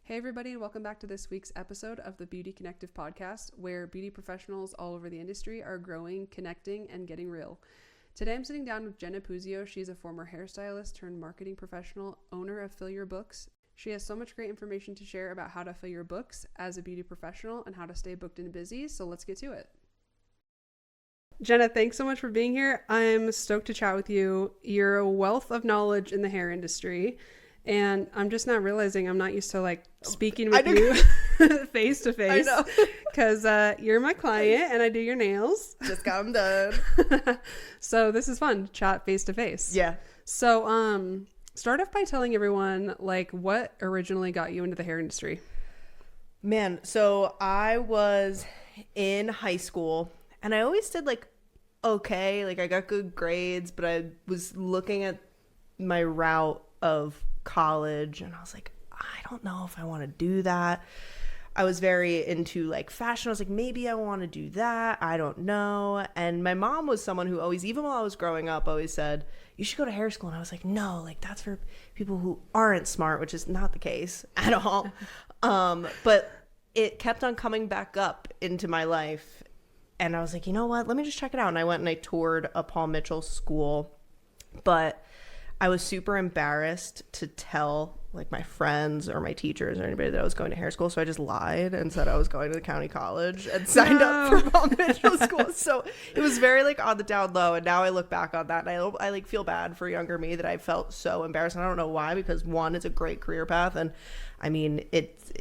Hey everybody, and welcome back to this week's episode of the Beauty Connective podcast, where beauty professionals all over the industry are growing, connecting, and getting real. Today I'm sitting down with Jenna Puzzio. She's a former hairstylist turned marketing professional, owner of Fill Your Books. She has so much great information to share about how to fill your books as a beauty professional and how to stay booked and busy, so let's get to it. Jenna, thanks so much for being here. I'm stoked to chat with you. You're a wealth of knowledge in the hair industry. And I'm just not realizing I'm not used to like speaking with you face to face. I know. Because you're my client and I do your nails. Just got them done. So this is fun. Chat face to face. Yeah. So start off by telling everyone like what originally got you into the hair industry. Man, so I was in high school and I always did like okay. Like I got good grades, but I was looking at my route of college and I was like, I don't know if I want to do that. I was very into like fashion. I was like, maybe I want to do that. I don't know. And my mom was someone who always, even while I was growing up, always said, you should go to hair school. And I was like, no, like that's for people who aren't smart, which is not the case at all. But it kept on coming back up into my life. And I was like, you know what? Let me just check it out. And I went and I toured a Paul Mitchell school. But I was super embarrassed to tell like my friends or my teachers or anybody that I was going to hair school. So I just lied and said I was going to the county college and signed up for Paul Mitchell school. So it was very like on the down low. And now I look back on that and I like feel bad for younger me that I felt so embarrassed. And I don't know why, because one, it's a great career path. And I mean, it's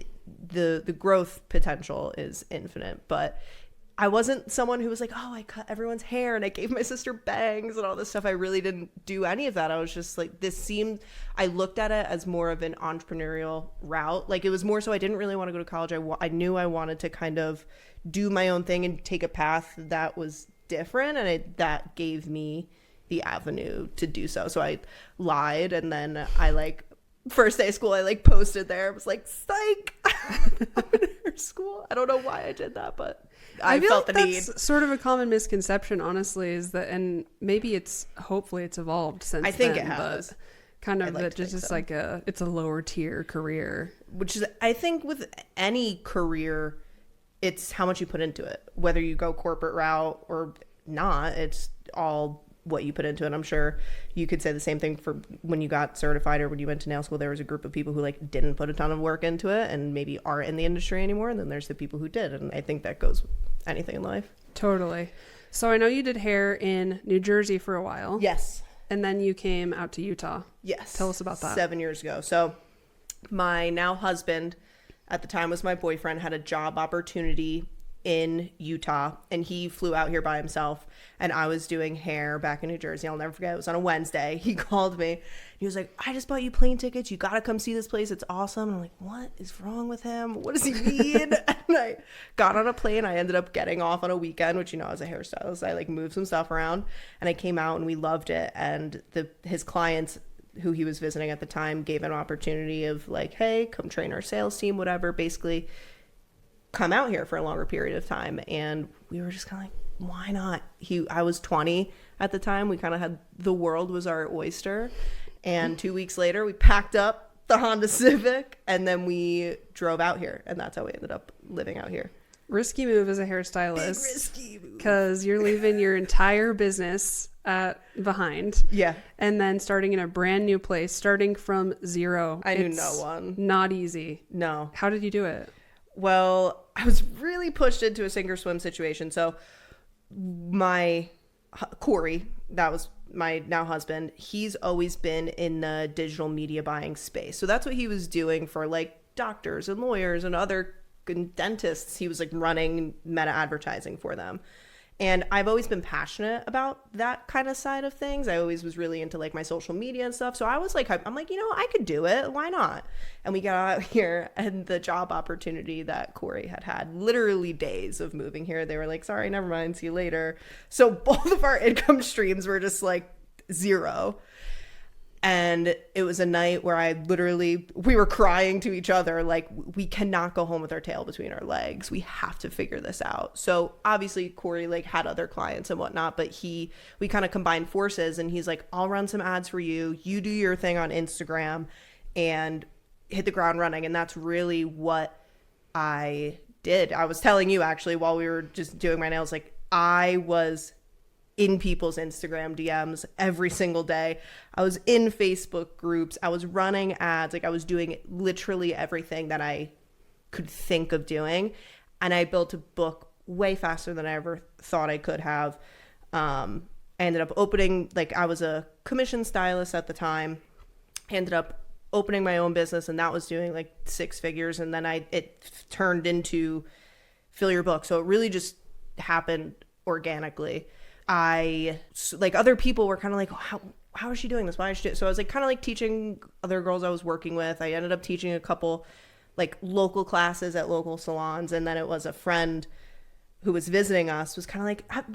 the growth potential is infinite, but I wasn't someone who was like, oh, I cut everyone's hair and I gave my sister bangs and all this stuff. I really didn't do any of that. I was just like, I looked at it as more of an entrepreneurial route. Like it was more so I didn't really want to go to college. I knew I wanted to kind of do my own thing and take a path that was different. And that gave me the avenue to do so. So I lied. And then I like, first day of school, I like posted there. I was like, psych, I'm in hair school. I don't know why I did that, but I felt like the need. That's sort of a common misconception, honestly, is that, and maybe hopefully it's evolved since then. I think it has. Kind of that just like it's a lower tier career. Which is, I think with any career, it's how much you put into it. Whether you go corporate route or not, it's all what you put into it. I'm sure you could say the same thing for when you got certified or when you went to nail school. There was a group of people who like didn't put a ton of work into it and maybe aren't in the industry anymore, and then there's the people who did. And I think that goes with anything in life. Totally. So I know you did hair in New Jersey for a while. Yes. And then you came out to Utah. Yes. Tell us about that. 7 years ago. So my now husband, at the time was my boyfriend, had a job opportunity in Utah and he flew out here by himself, and I was doing hair back in New Jersey. I'll never forget. It was on a Wednesday. He called me. He was like, I just bought you plane tickets. You got to come see this place. It's awesome. And I'm like, what is wrong with him? What does he need? And I got on a plane. I ended up getting off on a weekend, which, you know, as a hairstylist, I like moved some stuff around, and I came out and we loved it. And his clients who he was visiting at the time gave him an opportunity of like, hey, come train our sales team, whatever, basically come out here for a longer period of time. And we were just kind of like, why not? I was 20 at the time. We kind of had, the world was our oyster. And 2 weeks later, we packed up the Honda Civic and then we drove out here. And that's how we ended up living out here. Risky move as a hairstylist. Big risky move. Because you're leaving your entire business behind. Yeah. And then starting in a brand new place, starting from zero. I knew no one. Not easy. No. How did you do it? Well, I was really pushed into a sink or swim situation. So my Corey, that was my now husband, he's always been in the digital media buying space. So that's what he was doing for like doctors and lawyers and other dentists. He was like running meta advertising for them. And I've always been passionate about that kind of side of things. I always was really into like my social media and stuff. So I was like, I'm like, you know, I could do it. Why not? And we got out here, and the job opportunity that Corey had literally days of moving here, they were like, sorry, never mind, see you later. So both of our income streams were just like zero. And it was a night where we were crying to each other, like, we cannot go home with our tail between our legs. We have to figure this out. So obviously Corey like had other clients and whatnot, but we kind of combined forces, and he's like, I'll run some ads for you. You do your thing on Instagram and hit the ground running. And that's really what I did. I was telling you actually while we were just doing my nails, like I was in people's Instagram DMs every single day. I was in Facebook groups. I was running ads. Like I was doing literally everything that I could think of doing. And I built a book way faster than I ever thought I could have. I ended up opening, like I was a commission stylist at the time. I ended up opening my own business, and that was doing like 6 figures. And then it turned into Fill Your Book. So it really just happened organically. Like other people were kind of like, how is she doing this? Why is she doing it? So I was like kind of like teaching other girls I was working with. I ended up teaching a couple like local classes at local salons. And then it was a friend who was visiting us was kind of like,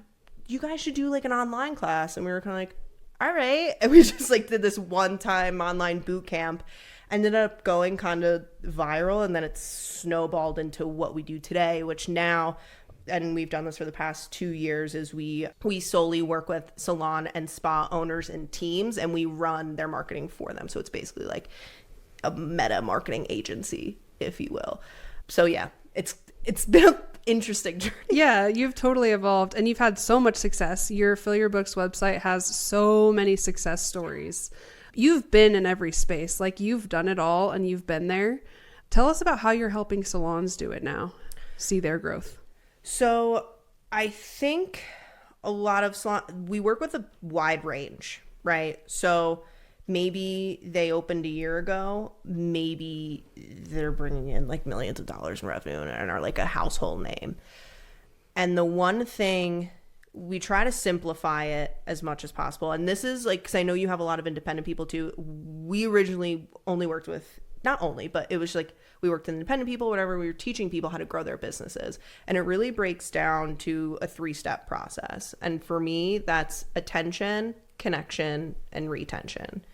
you guys should do like an online class. And we were kind of like, all right. And we just like did this one-time online boot camp, ended up going kind of viral. And then it snowballed into what we do today, which now, and we've done this for the past 2 years, is we solely work with salon and spa owners and teams, and we run their marketing for them. So it's basically like a meta marketing agency, if you will. So yeah, it's been an interesting journey. Yeah, you've totally evolved, and you've had so much success. Your Fill Your Books website has so many success stories. You've been in every space. Like you've done it all and you've been there. Tell us about how you're helping salons do it now, see their growth. So I think a lot of we work with a wide range, right? So maybe they opened a year ago, maybe they're bringing in like millions of dollars in revenue and are like a household name. And the one thing, we try to simplify it as much as possible. And this is like, because I know you have a lot of independent people too. We originally only worked with, not only, but it was like, we worked with independent people, whatever. We were teaching people how to grow their businesses. And it really breaks down to a 3-step process. And for me, that's attention, connection, and retention.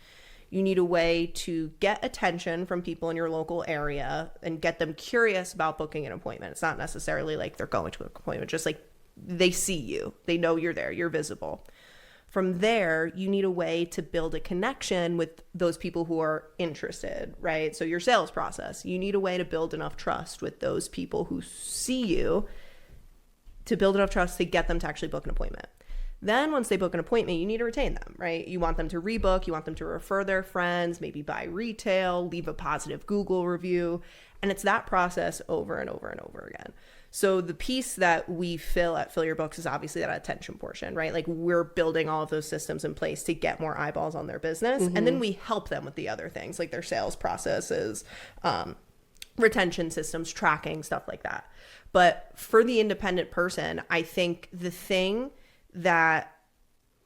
You need a way to get attention from people in your local area and get them curious about booking an appointment. It's not necessarily like they're going to an appointment, just like they see you. They know you're there. You're visible. From there, you need a way to build a connection with those people who are interested, right? So your sales process, you need a way to build enough trust with those people who see you, to build enough trust to get them to actually book an appointment. Then once they book an appointment, you need to retain them, right? You want them to rebook, you want them to refer their friends, maybe buy retail, leave a positive Google review. And it's that process over and over and over again. So the piece that we fill at Fill Your Books is obviously that attention portion, right? Like we're building all of those systems in place to get more eyeballs on their business. Mm-hmm. And then we help them with the other things like their sales processes, retention systems, tracking, stuff like that. But for the independent person, I think the thing that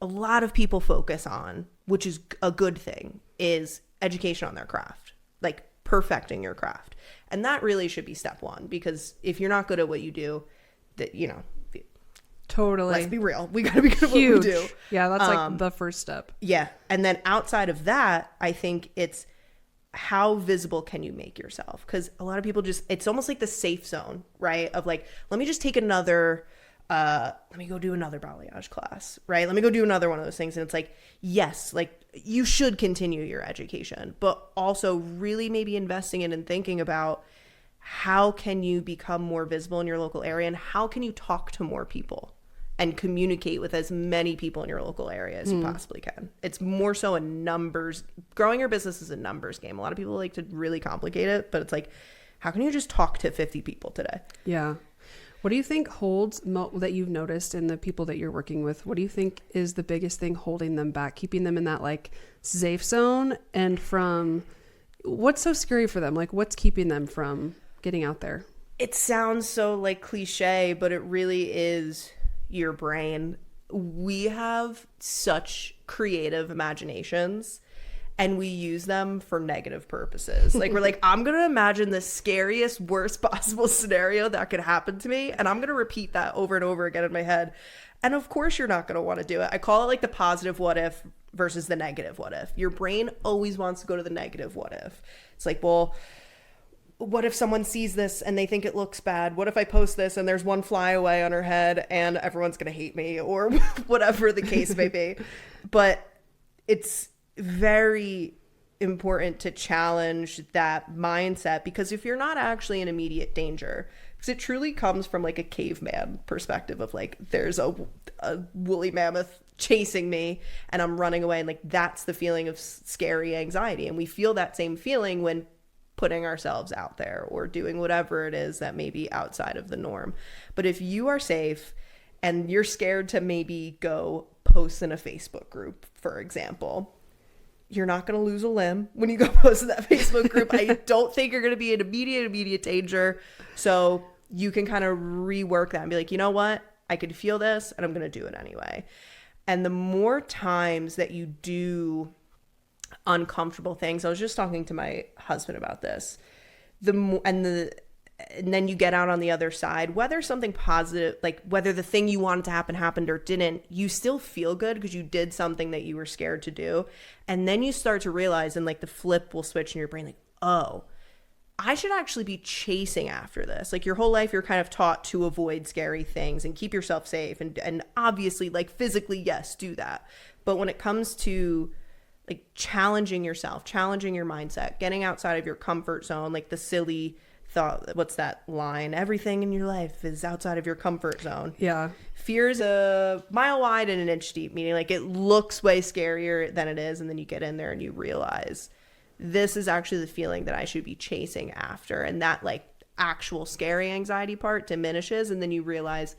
a lot of people focus on, which is a good thing, is education on their craft, like perfecting your craft. And that really should be step one, because if you're not good at what you do, that, you know, totally, let's be real, we got to be good at what we do. Yeah, that's like the first step. Yeah. And then outside of that, I think it's how visible can you make yourself? Because a lot of people just, it's almost like the safe zone, right? Of like, let me just take another, let me go do another balayage class, right? Let me go do another one of those things. And it's like, yes, like you should continue your education, but also really maybe investing in and thinking about how can you become more visible in your local area, and how can you talk to more people and communicate with as many people in your local area as you possibly can. It's more so a numbers, growing your business is a numbers game. A lot of people like to really complicate it, but it's like, how can you just talk to 50 people today? Yeah. What do you think holds that you've noticed in the people that you're working with? What do you think is the biggest thing holding them back, keeping them in that like safe zone, and from what's so scary for them? Like what's keeping them from getting out there? It sounds so like cliche, but it really is your brain. We have such creative imaginations, and we use them for negative purposes. Like we're like, I'm going to imagine the scariest, worst possible scenario that could happen to me, and I'm going to repeat that over and over again in my head. And of course you're not going to want to do it. I call it like the positive what if versus the negative what if. Your brain always wants to go to the negative what if. It's like, well, what if someone sees this and they think it looks bad? What if I post this and there's one flyaway on her head and everyone's going to hate me, or whatever the case may be. But it's important to challenge that mindset, because if you're not actually in immediate danger, because it truly comes from like a caveman perspective of like, there's a woolly mammoth chasing me and I'm running away, and like that's the feeling of scary anxiety, and we feel that same feeling when putting ourselves out there or doing whatever it is that may be outside of the norm. But if you are safe and you're scared to maybe go post in a Facebook group, for example, you're not going to lose a limb when you go post in that Facebook group. I don't think you're going to be in immediate danger. So you can kind of rework that and be like, you know what? I could feel this and I'm going to do it anyway. And the more times that you do uncomfortable things, I was just talking to my husband about this, and then you get out on the other side, whether something positive, like whether the thing you wanted to happen happened or didn't, you still feel good because you did something that you were scared to do. And then you start to realize, and like the flip will switch in your brain, like, oh, I should actually be chasing after this. Like your whole life, you're kind of taught to avoid scary things and keep yourself safe. And obviously, like physically, yes, do that. But when it comes to like challenging yourself, challenging your mindset, getting outside of your comfort zone, like the silly thought, what's that line? Everything in your life is outside of your comfort zone. Yeah. Fear is a mile wide and an inch deep, meaning like it looks way scarier than it is. And then you get in there and you realize this is actually the feeling that I should be chasing after. And that like actual scary anxiety part diminishes. And then you realize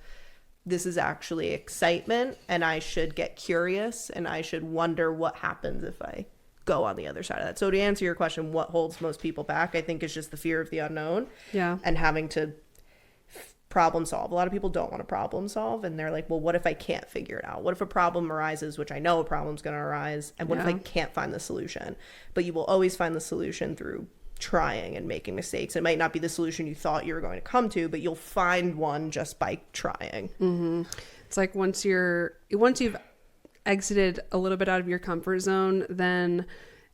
this is actually excitement and I should get curious and I should wonder what happens if I go on the other side of that. So to answer your question, what holds most people back, I think, is just the fear of the unknown. Yeah. And having to problem solve. A lot of people don't want to problem solve, and they're like, well, what if I can't figure it out? What if a problem arises, which I know a problem's going to arise, and what if I can't find the solution? But you will always find the solution through trying and making mistakes. It might not be the solution you thought you were going to come to, but you'll find one just by trying. Mm-hmm. It's like once you've exited a little bit out of your comfort zone, then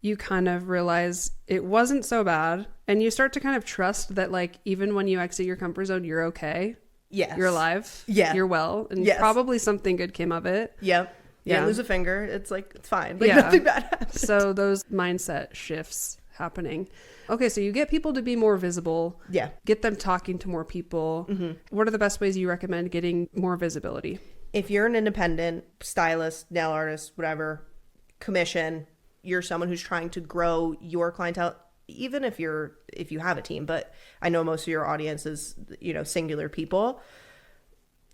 you kind of realize it wasn't so bad, and you start to kind of trust that like even when you exit your comfort zone, you're okay. Yes. You're alive. Yeah. You're well, and probably something good came of it. Yep. Yeah. Lose a finger. It's like, it's fine. Like nothing bad happened. So those mindset shifts happening. Okay, so you get people to be more visible. Yeah. Get them talking to more people. Mm-hmm. What are the best ways you recommend getting more visibility? If you're an independent stylist, nail artist, whatever, commission, you're someone who's trying to grow your clientele, even if you have a team, but I know most of your audience is, singular people.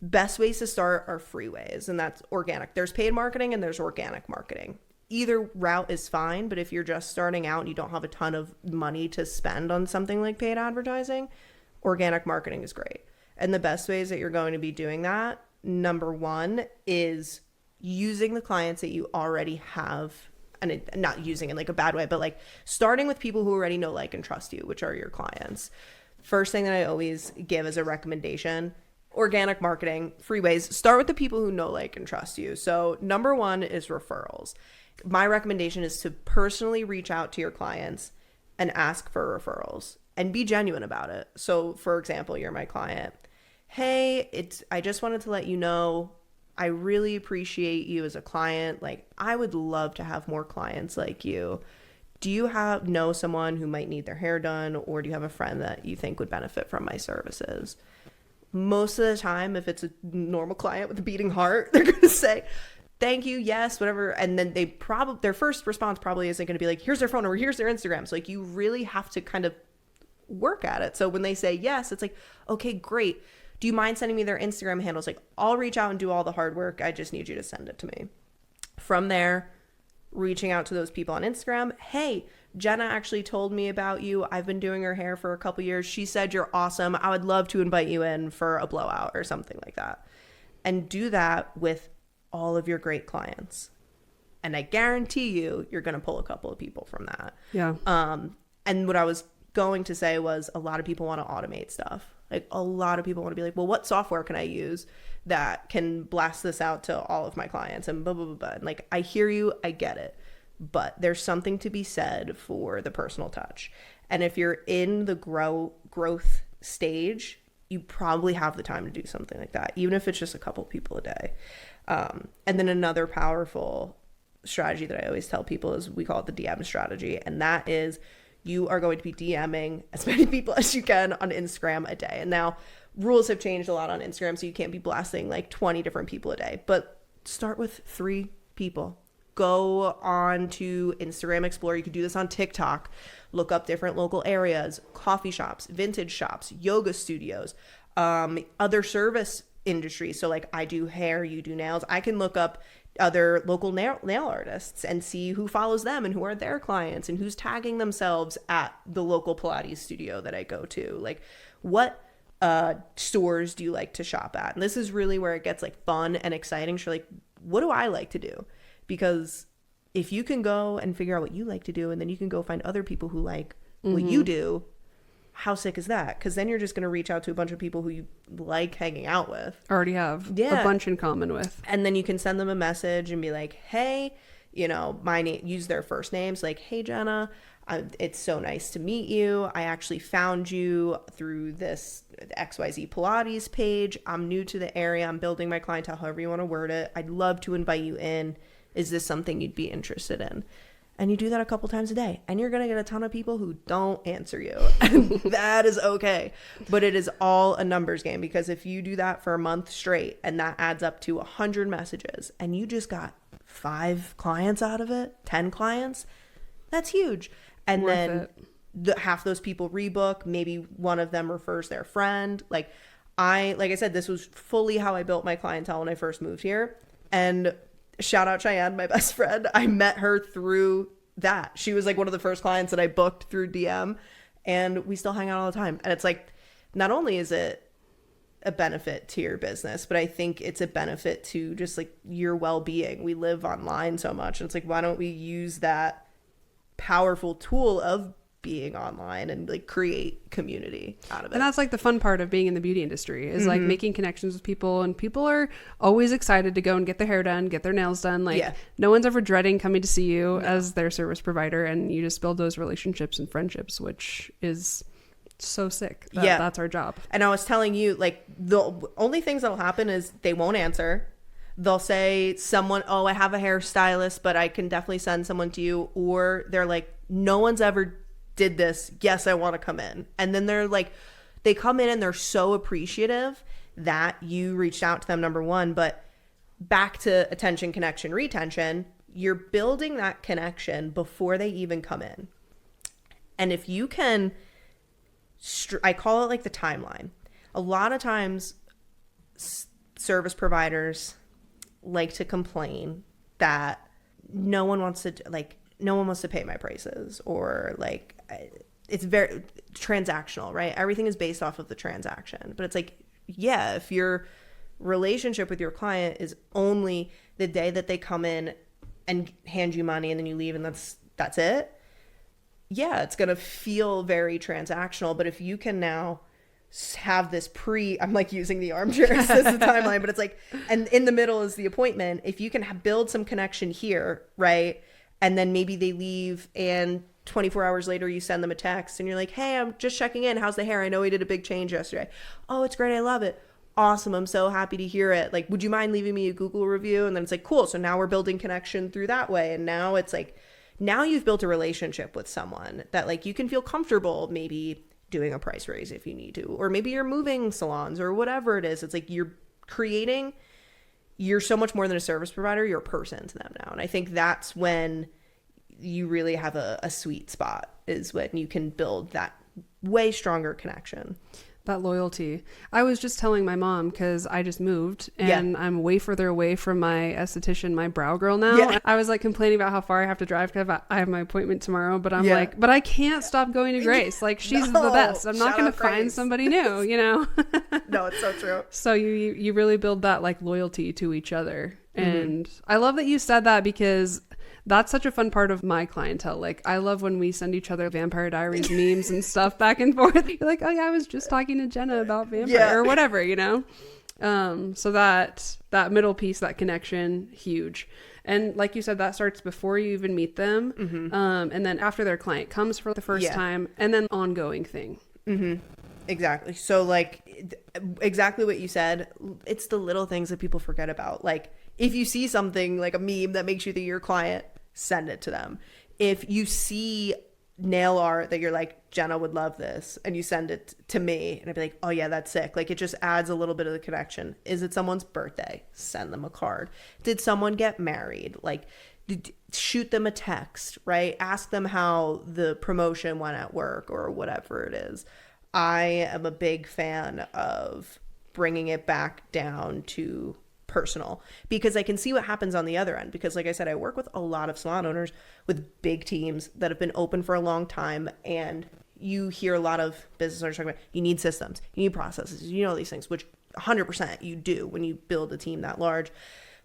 Best ways to start are free ways, and that's organic. There's paid marketing and there's organic marketing. Either route is fine, but if you're just starting out and you don't have a ton of money to spend on something like paid advertising, organic marketing is great. And the best ways that you're going to be doing that, number one, is using the clients that you already have, and not using in like a bad way, but like starting with people who already know, like, and trust you, which are your clients. First thing that I always give as a recommendation, organic marketing, free ways, start with the people who know, like, and trust you. So number one is referrals. My recommendation is to personally reach out to your clients and ask for referrals and be genuine about it. So for example, you're my client. Hey, I just wanted to let you know, I really appreciate you as a client. Like, I would love to have more clients like you. Do you know someone who might need their hair done, or do you have a friend that you think would benefit from my services? Most of the time, if it's a normal client with a beating heart, they're going to say, thank you, yes, whatever. And then their first response probably isn't going to be like, here's their phone number, here's their Instagram. So like, you really have to kind of work at it. So when they say yes, it's like, okay, great. Do you mind sending me their Instagram handles? Like, I'll reach out and do all the hard work. I just need you to send it to me. From there, reaching out to those people on Instagram. Hey, Jenna actually told me about you. I've been doing her hair for a couple years. She said you're awesome. I would love to invite you in for a blowout or something like that. And do that with all of your great clients. And I guarantee you're going to pull a couple of people from that. Yeah. And what I was going to say was, a lot of people want to automate stuff. Like, a lot of people want to be like, well, what software can I use that can blast this out to all of my clients and blah, blah, blah, blah. And like, I hear you, I get it. But there's something to be said for the personal touch. And if you're in the growth stage, you probably have the time to do something like that, even if it's just a couple people a day. And then another powerful strategy that I always tell people is we call it the DM strategy. And that is you are going to be DMing as many people as you can on Instagram a day. And now rules have changed a lot on Instagram, so you can't be blasting like 20 different people a day. But start with 3 people. Go on to Instagram Explorer. You could do this on TikTok. Look up different local areas, coffee shops, vintage shops, yoga studios, other service industries. So like I do hair, you do nails. I can look up other local nail artists and see who follows them and who are their clients and who's tagging themselves at the local Pilates studio that I go to. Like what stores do you like to shop at? And this is really where it gets like fun and exciting. So like, what do I like to do? Because if you can go and figure out what you like to do, and then you can go find other people who like what you do, how sick is that? Because then you're just going to reach out to a bunch of people who you like hanging out with. Already have a bunch in common with. And then you can send them a message and be like, hey, you know, my name, use their first names, like, hey, Jenna, it's so nice to meet you. I actually found you through this XYZ Pilates page. I'm new to the area. I'm building my clientele, however you want to word it. I'd love to invite you in. Is this something you'd be interested in? And you do that a couple times a day, and you're going to get a ton of people who don't answer you. And that is okay. But it is all a numbers game, because if you do that for a month straight and that adds up to 100 messages and you just got 5 clients out of it, 10 clients, that's huge. And Worth then half those people rebook. Maybe one of them refers their friend. Like I said, this was fully how I built my clientele when I first moved here. And shout out Cheyenne, my best friend. I met her through that. She was like one of the first clients that I booked through DM, and we still hang out all the time. And it's like, not only is it a benefit to your business, but I think it's a benefit to just like your well-being. We live online so much, and it's like, why don't we use that powerful tool of being online and like create community out of it? And that's like the fun part of being in the beauty industry is like making connections with people, and people are always excited to go and get their hair done, get their nails done. Like no one's ever dreading coming to see you as their service provider, and you just build those relationships and friendships, which is so sick. That's our job. And I was telling you, like, the only things that'll happen is they won't answer. They'll say someone, oh, I have a hairstylist, but I can definitely send someone to you. Or they're like, no one's ever did this. Yes, I want to come in. And then they're like, they come in and they're so appreciative that you reached out to them, number one. But back to attention, connection, retention, you're building that connection before they even come in. And if you can, I call it like the timeline. A lot of times service providers like to complain that no one wants to pay my prices, or like it's very transactional, right? Everything is based off of the transaction. But it's like, yeah, if your relationship with your client is only the day that they come in and hand you money and then you leave and that's it, yeah, it's going to feel very transactional. But if you can now have this I'm like using the armchair as the timeline, but it's like, and in the middle is the appointment. If you can build some connection here, right? And then maybe they leave, and 24 hours later you send them a text and you're like, hey, I'm just checking in. How's the hair? I know we did a big change yesterday. Oh, it's great. I love it. Awesome. I'm so happy to hear it. Like, would you mind leaving me a Google review? And then it's like, cool. So now we're building connection through that way. And now it's like, now you've built a relationship with someone that like you can feel comfortable maybe doing a price raise if you need to, or maybe you're moving salons or whatever it is. It's like you're so much more than a service provider. You're a person to them now. And I think that's when you really have a sweet spot, is when you can build that way stronger connection. That loyalty. I was just telling my mom, because I just moved and I'm way further away from my esthetician, my brow girl now. Yeah. I was like complaining about how far I have to drive because I have my appointment tomorrow, but I'm like, but I can't stop going to Grace. Like, she's the best. I'm not going to find somebody new, you know? No, it's so true. So you really build that like loyalty to each other. And I love that you said that, because that's such a fun part of my clientele. Like, I love when we send each other Vampire Diaries memes and stuff back and forth. You're like, oh yeah, I was just talking to Jenna about Vampire or whatever, you know? So that middle piece, that connection, huge. And like you said, that starts before you even meet them. And then after their client comes for the first time, and then ongoing thing. Exactly. So like exactly what you said, it's the little things that people forget about. Like, If you see something like a meme that makes you think your client, send it to them. If you see nail art that you're like, Jenna would love this, and you send it to me, and I'd be like, oh yeah, that's sick. Like, it just adds a little bit of the connection. Is it someone's birthday? Send them a card. Did someone get married? Like, shoot them a text, right? Ask them how the promotion went at work or whatever it is. I am a big fan of bringing it back down to personal, because I can see what happens on the other end. Because like I said, I work with a lot of salon owners with big teams that have been open for a long time, and you hear a lot of business owners talking about, you need systems, you need processes, you know, these things, which 100% you do when you build a team that large.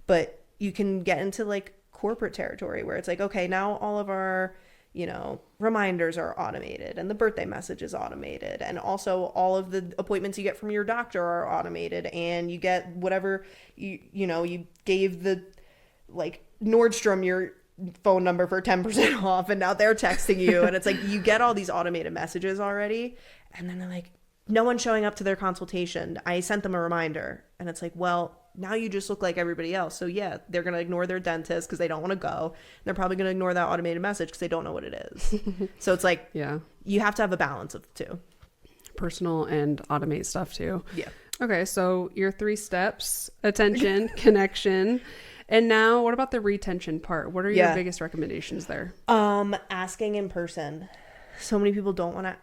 But you can get into like corporate territory where it's like, okay, now all of our, you know, reminders are automated, and the birthday message is automated, and also all of the appointments you get from your doctor are automated, and you get whatever you know, you gave the like Nordstrom your phone number for 10% off, and now they're texting you, and it's like you get all these automated messages already, and then they're like, no one's showing up to their consultation. I sent them a reminder, and it's like, well, now you just look like everybody else. So yeah, they're going to ignore their dentist because they don't want to go. They're probably going to ignore that automated message because they don't know what it is. So it's like, yeah, you have to have a balance of the two. Personal and automate stuff too. Yeah. Okay. So your 3 steps: attention, connection. And now what about the retention part? What are your biggest recommendations there? Asking in person. So many people don't want to,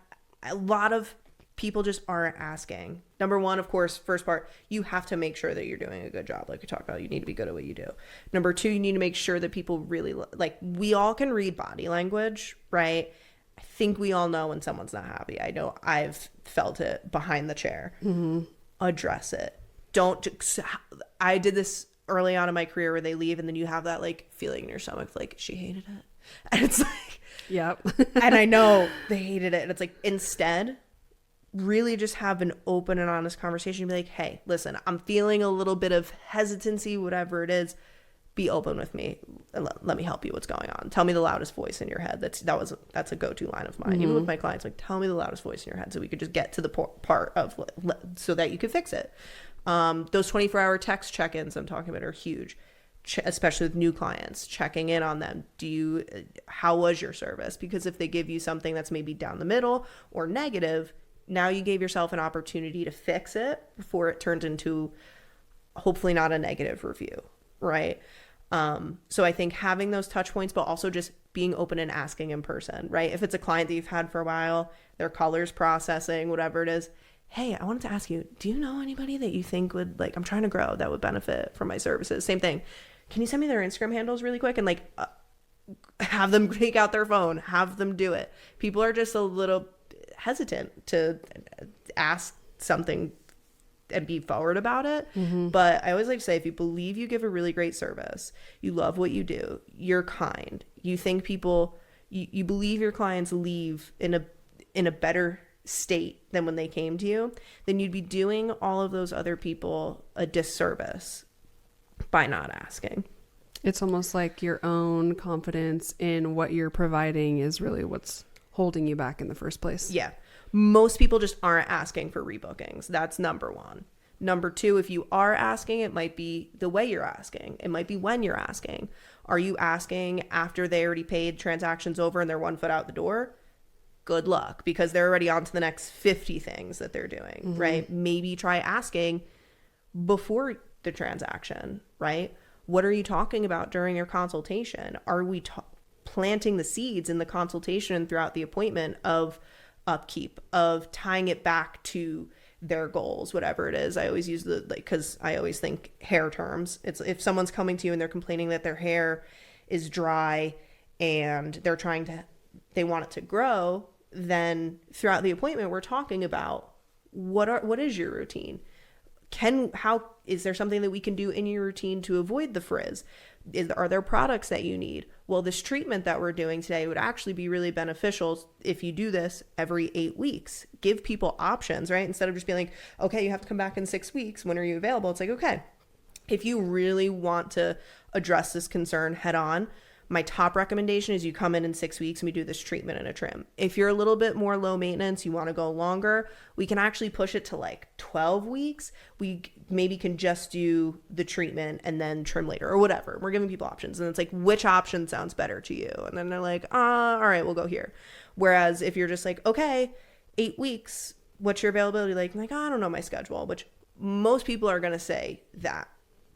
a lot of people just aren't asking. Number one, of course, first part, you have to make sure that you're doing a good job. Like we talked about, you need to be good at what you do. Number 2, you need to make sure that people really, like, we all can read body language, right? I think we all know when someone's not happy. I know I've felt it behind the chair. Mm-hmm. Address it. I did this early on in my career where they leave and then you have that like feeling in your stomach, like she hated it. And it's like, yep. And I know they hated it. And it's like, instead, really just have an open and honest conversation. Be like, hey, listen, I'm feeling a little bit of hesitancy, whatever it is. Be open with me and let me help you. What's going on? Tell me the loudest voice in your head. That's a go-to line of mine. Mm-hmm. Even with my clients, like, tell me the loudest voice in your head so we could just get to the part of so that you could fix it. Those 24-hour text check-ins I'm talking about are huge, especially with new clients. Checking in on them. How was your service? Because if they give you something that's maybe down the middle or negative, now you gave yourself an opportunity to fix it before it turns into hopefully not a negative review, right? So I think having those touch points, but also just being open and asking in person, right? If it's a client that you've had for a while, their colors processing, whatever it is, hey, I wanted to ask you, do you know anybody that you think would, like, I'm trying to grow, that would benefit from my services? Same thing. Can you send me their Instagram handles really quick? And like, have them take out their phone, have them do it. People are just a little hesitant to ask something and be forward about it. Mm-hmm. But I always like to say, if you believe you give a really great service, you love what you do, you're kind, you think people, you believe your clients leave in a better state than when they came to you, then you'd be doing all of those other people a disservice by not asking. It's almost like your own confidence in what you're providing is really what's holding you back in the first place. Yeah. Most people just aren't asking for rebookings. That's number 1. Number 2, if you are asking, it might be the way you're asking. It might be when you're asking. Are you asking after they already paid, transactions over, and they're 1 foot out the door? Good luck, because they're already on to the next 50 things that they're doing, mm-hmm. right? Maybe try asking before the transaction, right? What are you talking about during your consultation? Are we planting the seeds in the consultation and throughout the appointment of upkeep, of tying it back to their goals, whatever it is? I always use because I always think hair terms. It's if someone's coming to you and they're complaining that their hair is dry and they want it to grow, then throughout the appointment, we're talking about what is your routine? How is there something that we can do in your routine to avoid the frizz? Are there products that you need? Well, this treatment that we're doing today would actually be really beneficial if you do this every 8 weeks. Give people options, right? Instead of just being like, okay, you have to come back in 6 weeks. When are you available? It's like, okay, if you really want to address this concern head on, my top recommendation is you come in 6 weeks and we do this treatment and a trim. If you're a little bit more low maintenance, you want to go longer, we can actually push it to like 12 weeks. We maybe can just do the treatment and then trim later or whatever. We're giving people options. And it's like, which option sounds better to you? And then they're like, all right, we'll go here. Whereas if you're just like, okay, 8 weeks, what's your availability like? I'm like, I don't know my schedule, which most people are going to say that.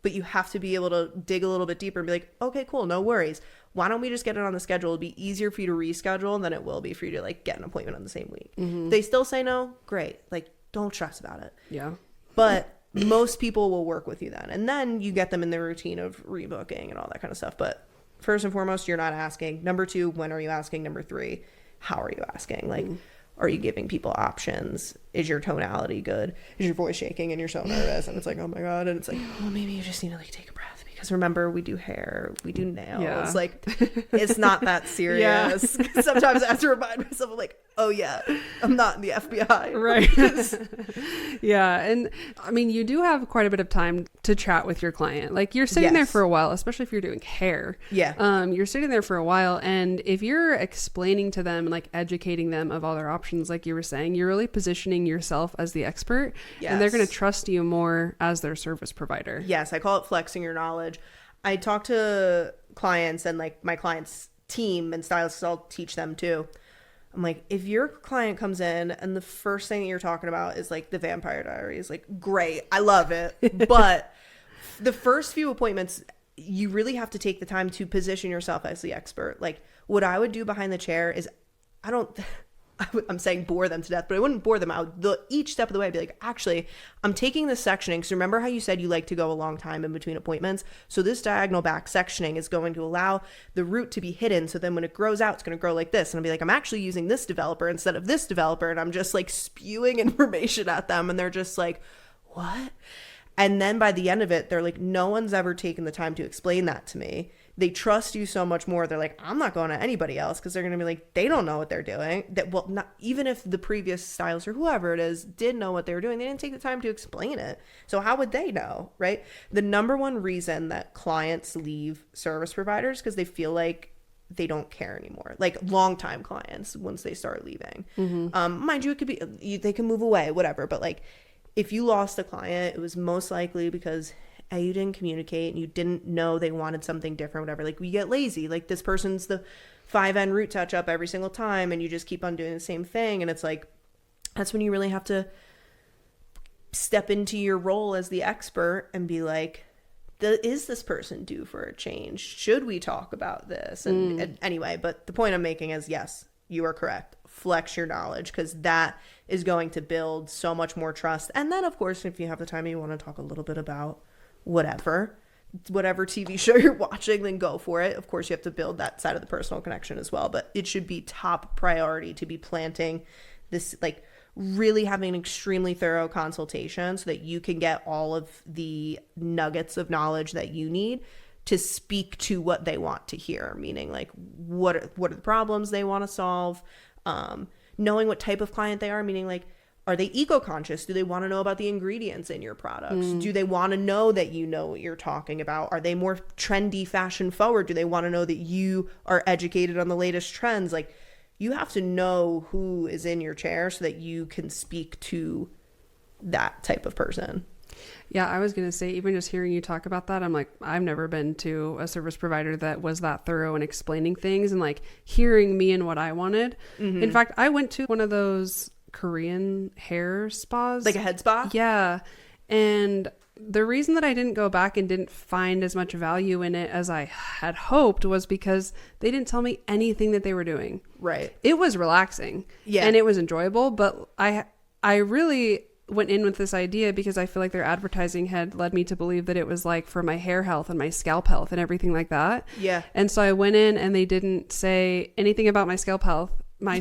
But you have to be able to dig a little bit deeper and be like, okay, cool, no worries. Why don't we just get it on the schedule? It'll be easier for you to reschedule than it will be for you to like get an appointment on the same week. If they still say no, great. Like, don't stress about it. Yeah. But most people will work with you then. And then you get them in their routine of rebooking and all that kind of stuff. But first and foremost, you're not asking. Number 2, when are you asking? Number 3, how are you asking? Like, are you giving people options? Is your tonality good? Is your voice shaking and you're so nervous? And it's like, oh my God. And it's like, well, maybe you just need to like take a breath. Because remember, we do hair, we do nails. Yeah. Like, it's not that serious. Yeah. Sometimes I have to remind myself, I'm like, oh yeah, I'm not in the FBI. Right. Yeah. And I mean, you do have quite a bit of time to chat with your client. Like, you're sitting there for a while, especially if you're doing hair. Yeah. You're sitting there for a while. And if you're explaining to them and like educating them of all their options, like you were saying, you're really positioning yourself as the expert. Yes. And they're going to trust you more as their service provider. Yes. I call it flexing your knowledge. I talk to clients and like my clients' team and stylists, I'll teach them too. I'm like, if your client comes in and the first thing that you're talking about is like the Vampire Diaries, like, great, I love it. But the first few appointments, you really have to take the time to position yourself as the expert. Like, what I would do behind the chair is, I'm saying bore them to death, but I wouldn't bore them out. Each step of the way, I'd be like, actually, I'm taking this sectioning. Because remember how you said you like to go a long time in between appointments? So this diagonal back sectioning is going to allow the root to be hidden. So then when it grows out, it's going to grow like this. And I'll be like, I'm actually using this developer instead of this developer. And I'm just like spewing information at them. And they're just like, what? And then by the end of it, they're like, no one's ever taken the time to explain that to me. They trust you so much more. They're like, I'm not going to anybody else, because they're going to be like, they don't know what they're doing. That, well, not even if the previous stylist or whoever it is did know what they were doing, they didn't take the time to explain it. So how would they know, right? The number one reason that clients leave service providers because they feel like they don't care anymore. Like long-time clients, once they start leaving. Mind you, it could be they can move away, whatever. But like, if you lost a client, it was most likely because you didn't communicate and you didn't know they wanted something different, whatever. Like, we get lazy. Like, this person's the 5N root touch up every single time and you just keep on doing the same thing. And it's like, that's when you really have to step into your role as the expert and be like, is this person due for a change? Should we talk about this? And anyway, but the point I'm making is, yes, you are correct. Flex your knowledge, because that is going to build so much more trust. And then, of course, if you have the time and you want to talk a little bit about whatever TV show you're watching, then go for it. Of course, you have to build that side of the personal connection as well, but it should be top priority to be planting this, like really having an extremely thorough consultation so that you can get all of the nuggets of knowledge that you need to speak to what they want to hear, meaning like what are the problems they want to solve, knowing what type of client they are, meaning like, are they eco-conscious? Do they want to know about the ingredients in your products? Do they want to know that you know what you're talking about? Are they more trendy, fashion forward? Do they want to know that you are educated on the latest trends? Like, you have to know who is in your chair so that you can speak to that type of person. Yeah, I was going to say, even just hearing you talk about that, I'm like, I've never been to a service provider that was that thorough in explaining things and like hearing me and what I wanted. In fact, I went to one of those Korean hair spas, like a head spa. Yeah. And the reason that I didn't go back and didn't find as much value in it as I had hoped was because they didn't tell me anything that they were doing. Right. It was relaxing. Yeah. And it was enjoyable, but I really went in with this idea because I feel like their advertising had led me to believe that it was like for my hair health and my scalp health and everything like that. Yeah. And so I went in and they didn't say anything about my scalp health. They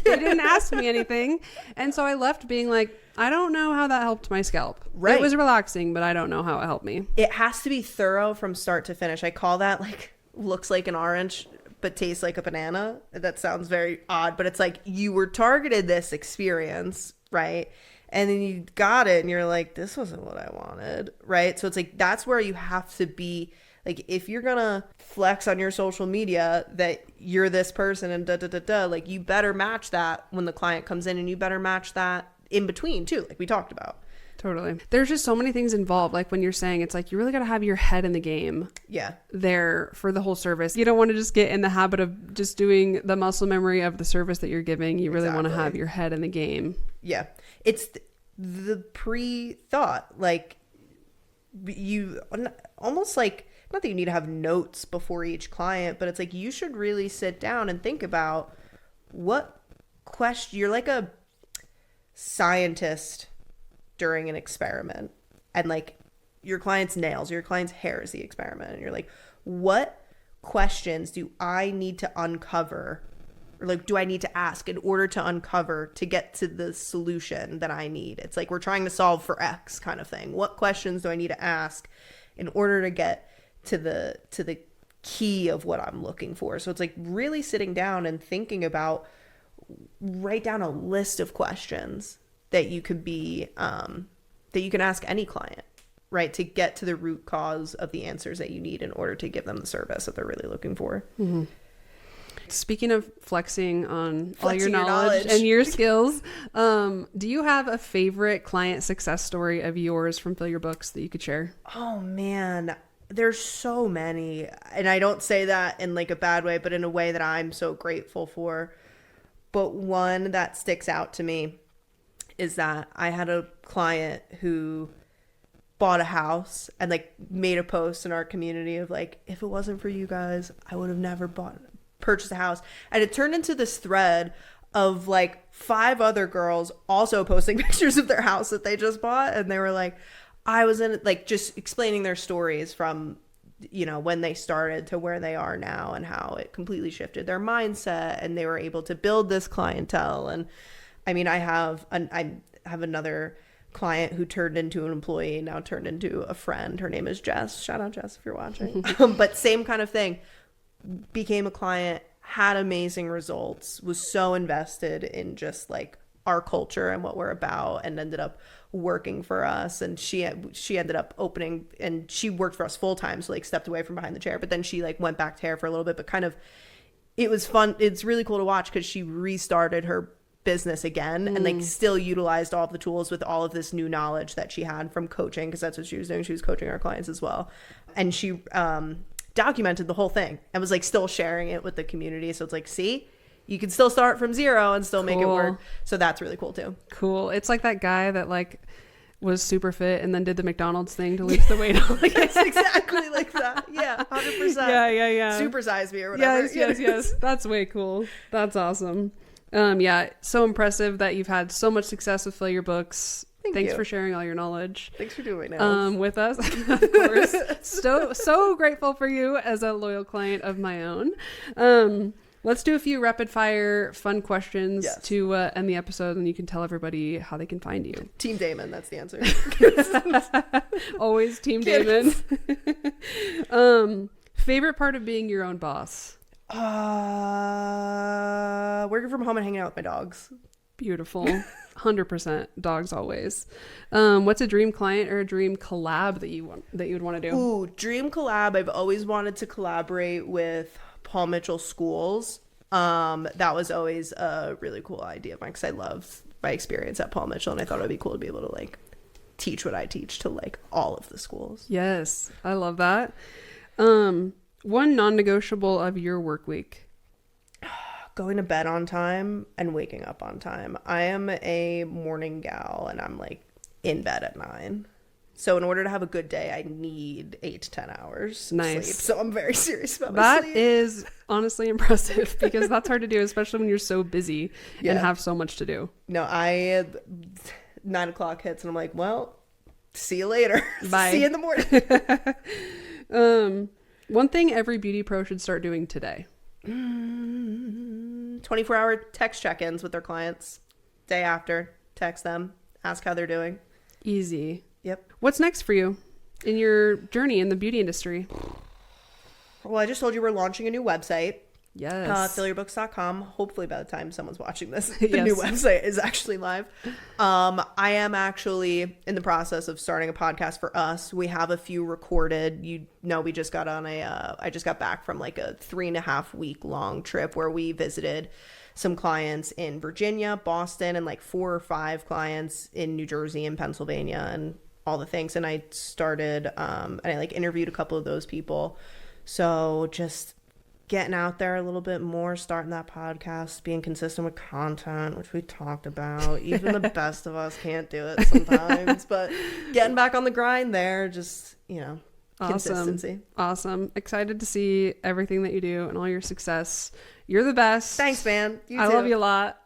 didn't ask me anything. And so I left being like, I don't know how that helped my scalp. Right. It was relaxing, but I don't know how it helped me. It has to be thorough from start to finish. I call that like, looks like an orange, but tastes like a banana. That sounds very odd, but it's like you were targeted this experience, right? And then you got it and you're like, this wasn't what I wanted, right? So it's like, that's where you have to be Like, if you're gonna flex on your social media that you're this person and like, you better match that when the client comes in, and you better match that in between too, like we talked about. Totally. There's just so many things involved. Like when you're saying, it's like, you really got to have your head in the game. Yeah. There for the whole service. You don't want to just get in the habit of just doing the muscle memory of the service that you're giving. You really want to have your head in the game. Yeah. It's the pre-thought. Like, you almost like, not that you need to have notes before each client, but it's like, you should really sit down and think about what question. You're like a scientist during an experiment, and like, your client's nails, your client's hair is the experiment, and you're like, what questions do I need to uncover, or like, do I need to ask in order to uncover to get to the solution that I need? It's like, we're trying to solve for X kind of thing. What questions do I need to ask in order to get to the key of what I'm looking for? So it's like, really sitting down and thinking about, write down a list of questions that you could be that you can ask any client, right, to get to the root cause of the answers that you need in order to give them the service that they're really looking for. Mm-hmm. Speaking of flexing on all your knowledge and your skills, do you have a favorite client success story of yours from Fill Your Books that you could share? Oh man, there's so many, and I don't say that in like a bad way, but in a way that I'm so grateful for. But one that sticks out to me is that I had a client who bought a house and like made a post in our community of like, if it wasn't for you guys, I would have never purchased a house. And it turned into this thread of like 5 other girls also posting pictures of their house that they just bought. And they were like, I was in, like, just explaining their stories from, you know, when they started to where they are now, and how it completely shifted their mindset, and they were able to build this clientele. And I mean, I have another client who turned into an employee, now turned into a friend. Her name is Jess. Shout out, Jess, if you're watching. But same kind of thing. Became a client, had amazing results, was so invested in just like our culture and what we're about, and ended up working for us. And she ended up opening, and she worked for us full time, so like stepped away from behind the chair, but then she like went back to hair for a little bit. But kind of, it was fun. It's really cool to watch because she restarted her business again and like still utilized all of the tools with all of this new knowledge that she had from coaching, because that's what she was doing. She was coaching our clients as well, and she documented the whole thing and was like still sharing it with the community. So it's like, see, you can still start from zero and still make it work. So that's really cool too. Cool. It's like that guy that like was super fit and then did the McDonald's thing to lose the weight off. It's exactly like that. Yeah, 100%. Yeah. Supersize me or whatever. Yes. That's way cool. That's awesome. Yeah, so impressive that you've had so much success with Fill Your Books. Thanks for sharing all your knowledge. Thanks for doing it with us. Of course. So grateful for you as a loyal client of my own. Let's do a few rapid fire fun questions to end the episode, and you can tell everybody how they can find you. Team Damon, that's the answer. Always Team Damon. Favorite part of being your own boss? Working from home and hanging out with my dogs. Beautiful. 100% dogs always. What's a dream client or a dream collab that you would want to do? Ooh, dream collab. I've always wanted to collaborate with Paul Mitchell Schools. That was always a really cool idea of mine, because I love my experience at Paul Mitchell, and I thought it would be cool to be able to like teach what I teach to like all of the schools. Yes, I love that. One non-negotiable of your work week? Going to bed on time and waking up on time. I am a morning gal, and I'm like in bed at 9. So in order to have a good day, I need 8 to 10 hours sleep. So I'm very serious about my sleep. That is honestly impressive, because that's hard to do, especially when you're so busy and have so much to do. No, 9 o'clock hits and I'm like, well, see you later. Bye. See you in the morning. One thing every beauty pro should start doing today. 24-hour text check-ins with their clients. Day after, text them, ask how they're doing. Easy. Yep. What's next for you in your journey in the beauty industry? Well, I just told you we're launching a new website. Yes. Fillyourbooks.com. Hopefully by the time someone's watching this, the Yes. new website is actually live. I am actually in the process of starting a podcast for us. We have a few recorded. You know, we just got on I just got back from like a 3.5 week long trip where we visited some clients in Virginia, Boston, and like 4 or 5 clients in New Jersey and Pennsylvania and all the things. And I started, and I like interviewed a couple of those people. So just getting out there a little bit more, starting that podcast, being consistent with content, which we talked about. Even the best of us can't do it sometimes, but getting back on the grind there, just, you know, consistency. Awesome. Excited to see everything that you do and all your success. You're the best. Thanks, man. You too. I love you a lot.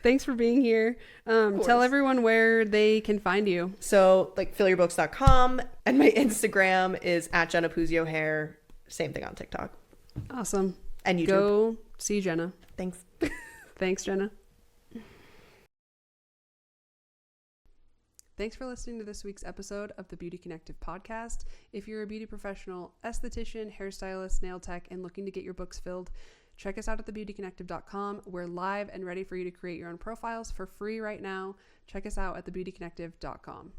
Thanks for being here. Tell everyone where they can find you. So like fillyourbooks.com, and my Instagram is at Jenna Puzzio Hair. Same thing on TikTok. Awesome. And YouTube. Go see Jenna. Thanks. Thanks, Jenna. Thanks for listening to this week's episode of the Beauty Connective podcast. If you're a beauty professional, esthetician, hairstylist, nail tech, and looking to get your books filled, check us out at thebeautyconnective.com. We're live and ready for you to create your own profiles for free right now. Check us out at thebeautyconnective.com.